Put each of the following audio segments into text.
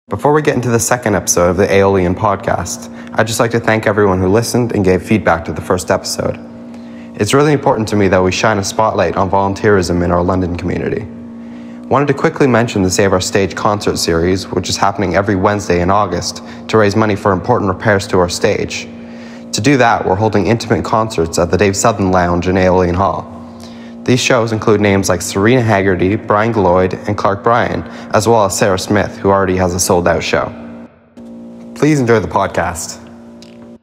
Before we get into the second episode of the Aeolian Podcast, I'd just like to thank everyone who listened and gave feedback to the first episode. It's really important to me that we shine a spotlight on volunteerism in our London community. Wanted to quickly mention the Save Our Stage concert series, which is happening every Wednesday in August to raise money for important repairs to our stage. To do that, we're holding intimate concerts at the Dave Southern Lounge in Aeolian Hall. These shows include names like Serena Haggerty, Brian Gloyd, and Clark Bryan, as well as Sarah Smith, who already has a sold-out show. Please enjoy the podcast.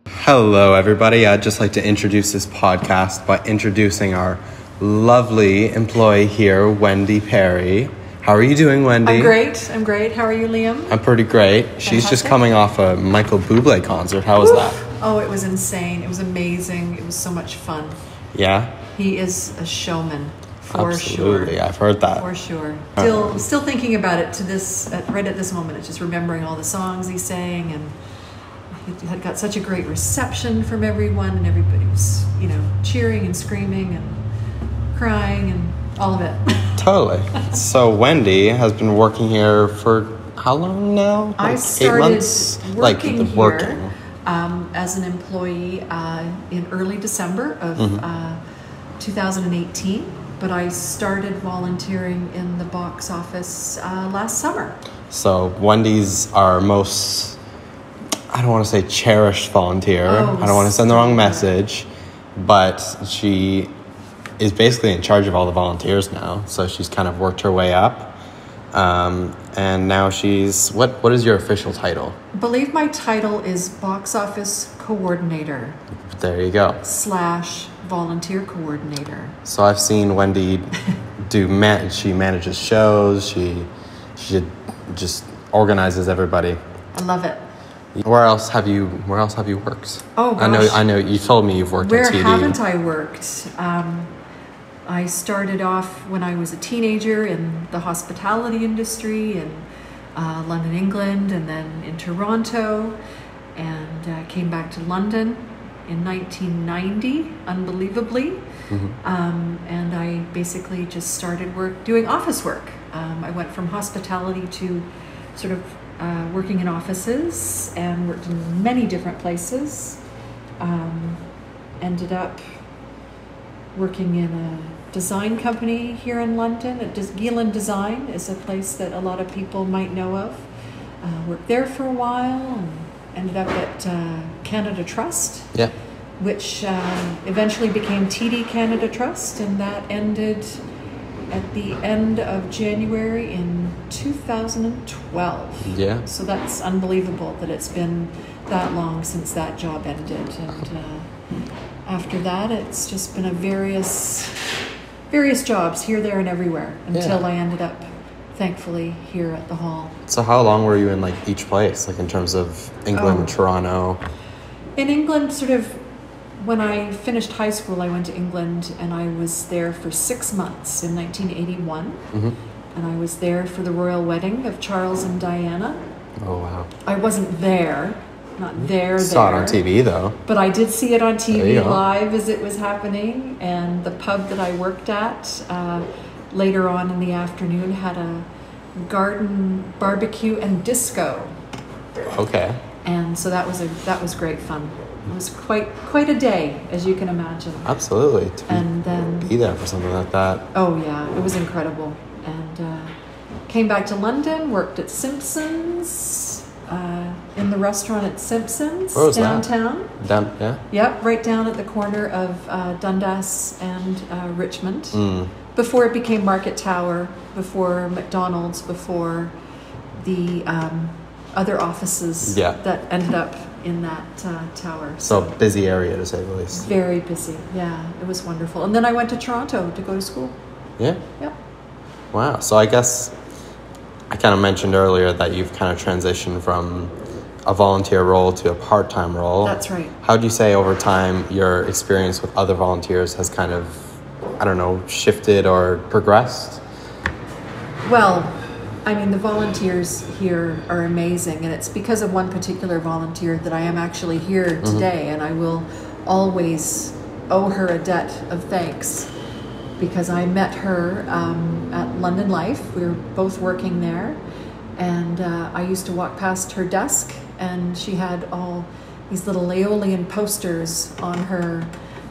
Hello, everybody. I'd just like to introduce this podcast by introducing our lovely employee here, Wendy Perry. How are you doing, Wendy? I'm great. How are you, Liam? I'm pretty great. She's just coming off a Michael Bublé concert. How was that? Oh, it was insane. It was amazing. It was so much fun. Yeah? He is a showman, for Absolutely. sure. I've heard that. For sure. Still thinking about it right at this moment. It's just remembering all the songs he sang, and he had got such a great reception from everyone, and everybody was, cheering and screaming and crying and all of it. Totally. So Wendy has been working here for how long now? I started 8 months? working here as an employee in early December of 2018, but I started volunteering in the box office last summer. So Wendy's our most, I don't want to say cherished volunteer. I don't want to send the wrong message, but she is basically in charge of all the volunteers now. So she's kind of worked her way up. And now she's, what is your official title? I believe my title is box office coordinator. There you go. / volunteer coordinator. So I've seen Wendy she manages shows, she just organizes everybody. I love it. Where else have you worked? Oh gosh. I know you told me you've worked on TV. Where haven't I worked? I started off when I was a teenager in the hospitality industry in London, England, and then in Toronto, and came back to London in 1990, unbelievably. And I basically just started doing office work. I went from hospitality to sort of working in offices and worked in many different places. Ended up working in a design company here in London. Gielan Design is a place that a lot of people might know of. Worked there for a while and ended up at Canada Trust, which eventually became TD Canada Trust, and that ended at the end of January in 2012. Yeah. So that's unbelievable that it's been that long since that job ended. And after that, it's just been a various jobs here, there, and everywhere until I ended up, thankfully, here at the hall. So how long were you in each place, in terms of England, Toronto? In England, sort of when I finished high school, I went to England, and I was there for 6 months in 1981. And I was there for the royal wedding of Charles and Diana. Oh, wow. I wasn't there. Not there. Saw it on TV, though. But I did see it on TV live as it was happening. And the pub that I worked at later on in the afternoon had a garden barbecue and disco. Okay. And so that was great fun. It was quite a day, as you can imagine. Absolutely. And then be there for something like that. Oh yeah, it was incredible. And came back to London, worked at Simpson's. In the restaurant at Simpson's downtown. Yep, right down at the corner of Dundas and Richmond. Before it became Market Tower, before McDonald's, before the other offices that ended up in that tower. So busy area, to say the least. Very busy, yeah. It was wonderful. And then I went to Toronto to go to school. Yeah? Yep. Wow. So I guess I kind of mentioned earlier that you've kind of transitioned from a volunteer role to a part-time role. That's right. How do you say over time your experience with other volunteers has kind of, shifted or progressed? Well, the volunteers here are amazing, and it's because of one particular volunteer that I am actually here today, and I will always owe her a debt of thanks, because I met her at London Life. We were both working there, And I used to walk past her desk, and she had all these little Aeolian posters on her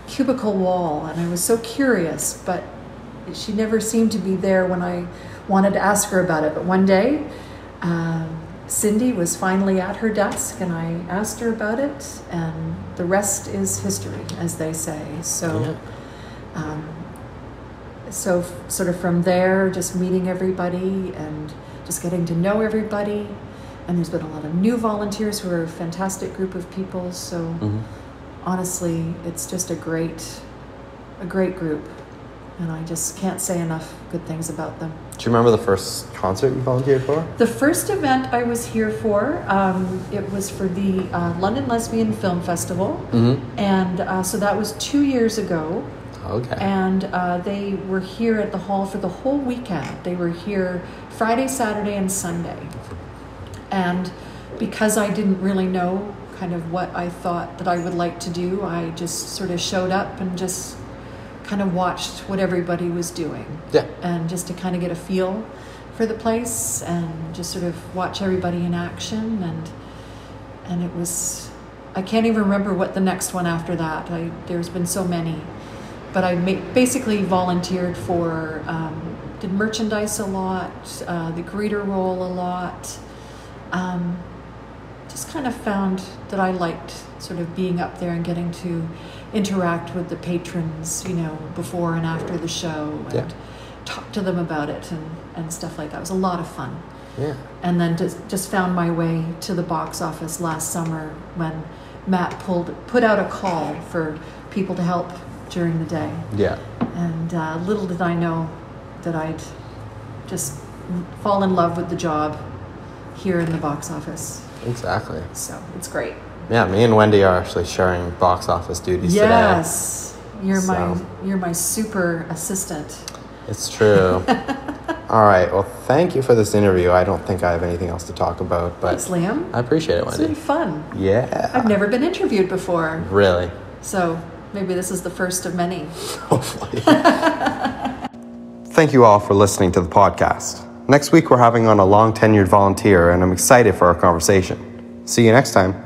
cubicle wall, and I was so curious, but she never seemed to be there when I wanted to ask her about it. But one day, Cindy was finally at her desk, and I asked her about it, and the rest is history, as they say. So, so sort of from there, just meeting everybody and just getting to know everybody. And there's been a lot of new volunteers who are a fantastic group of people. So honestly, it's just a great group. And I just can't say enough good things about them. Do you remember the first concert you volunteered for? The first event I was here for, it was for the London Lesbian Film Festival. And so that was 2 years ago. Okay. And they were here at the hall for the whole weekend. They were here Friday, Saturday, and Sunday. And because I didn't really know kind of what I thought that I would like to do, I just sort of showed up and just kind of watched what everybody was doing. Yeah. And just to kind of get a feel for the place and just sort of watch everybody in action. And it was, I can't even remember what the next one after that. There's been so many. But I basically volunteered for, did merchandise a lot, the greeter role a lot. Just kind of found that I liked sort of being up there and getting to interact with the patrons, you know, before and after the show, and talk to them about it and stuff like that. It was a lot of fun. Yeah. And then just found my way to the box office last summer when Matt put out a call for people to help during the day. Yeah. And little did I know that I'd just fall in love with the job here in the box office. Exactly. So it's great. Yeah, me and Wendy are actually sharing box office duties today. Yes. You're my super assistant. It's true. All right. Well, thank you for this interview. I don't think I have anything else to talk about, but thanks, Liam. I appreciate it, It's Wendy. really fun. Yeah. I've never been interviewed before. Really? So maybe this is the first of many. Hopefully. Thank you all for listening to the podcast. Next week, we're having on a long-tenured volunteer, and I'm excited for our conversation. See you next time.